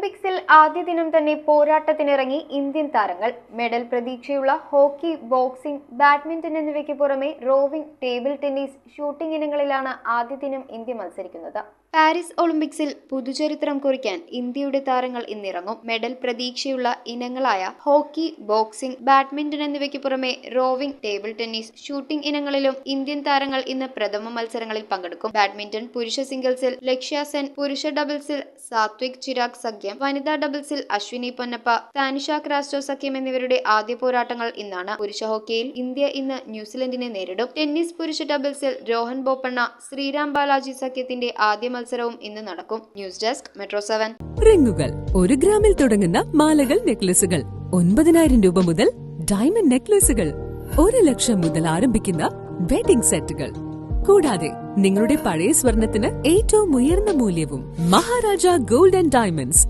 ഒളിമ്പിക്സിൽ ആദ്യ ദിനം തന്നെ പോരാട്ടത്തിനിറങ്ങി ഇന്ത്യൻ താരങ്ങൾ. മെഡൽ പ്രതീക്ഷയുള്ള ഹോക്കി, ബോക്സിംഗ്, ബാഡ്മിന്റൺ എന്നിവയ്ക്ക് പുറമെ റോവിംഗ്, ടേബിൾ ടെന്നീസ്, ഷൂട്ടിംഗ് ഇനങ്ങളിലാണ് ആദ്യ ദിനം ഇന്ത്യ മത്സരിക്കുന്നത്. പാരീസ് ഒളിമ്പിക്സിൽ പുതുചരിത്രം കുറിക്കാൻ ഇന്ത്യയുടെ താരങ്ങൾ ഇന്നിറങ്ങും. മെഡൽ പ്രതീക്ഷയുള്ള ഇനങ്ങളായ ഹോക്കി, ബോക്സിംഗ്, ബാഡ്മിന്റൺ എന്നിവയ്ക്ക് പുറമെ റോവിംഗ്, ടേബിൾ ടെന്നീസ്, ഷൂട്ടിംഗ് ഇനങ്ങളിലും ഇന്ത്യൻ താരങ്ങൾ ഇന്ന് പ്രഥമ മത്സരങ്ങളിൽ പങ്കെടുക്കും. ബാഡ്മിന്റൺ പുരുഷ സിംഗിൾസിൽ ലക്ഷ്യ സെൻ, പുരുഷ ഡബിൾസിൽ സാത്വിക് ചിരാഗ് സഖ്യം, വനിതാ ഡബിൾസിൽ അശ്വിനി പൊന്നപ്പ, താനിഷ ക്രാസ്റ്റോ സഖ്യം എന്നിവരുടെ ആദ്യ പോരാട്ടങ്ങൾ ഇന്നാണ്. പുരുഷ ഹോക്കിയിൽ ഇന്ത്യ ഇന്ന് ന്യൂസിലൻഡിനെ നേരിടും. ടെന്നീസ് പുരുഷ ഡബിൾസിൽ രോഹൻ ബോപ്പണ്ണ, ശ്രീരാം ബാലാജി സഖ്യത്തിന്റെ ആദ്യ മത്സരവും ഇന്ന് നടക്കും. News desk metro 7. റിങ്ങുകൾ 1 ഗ്രാമിൽ തുടങ്ങുന്ന മാലകൾ, നെക്ലസുകൾ 9,000 രൂപ മുതൽ ഡയമണ്ട് നെക്ലസുകൾ 1 ലക്ഷം മുതൽ ആരംഭിക്കുന്ന വെഡിംഗ് സെറ്റുകൾ. കൂടാതെ നിങ്ങളുടെ പഴയ സ്വർണത്തിന് ഏറ്റവും ഉയർന്ന മൂല്യവും. Maharaja gold and diamonds,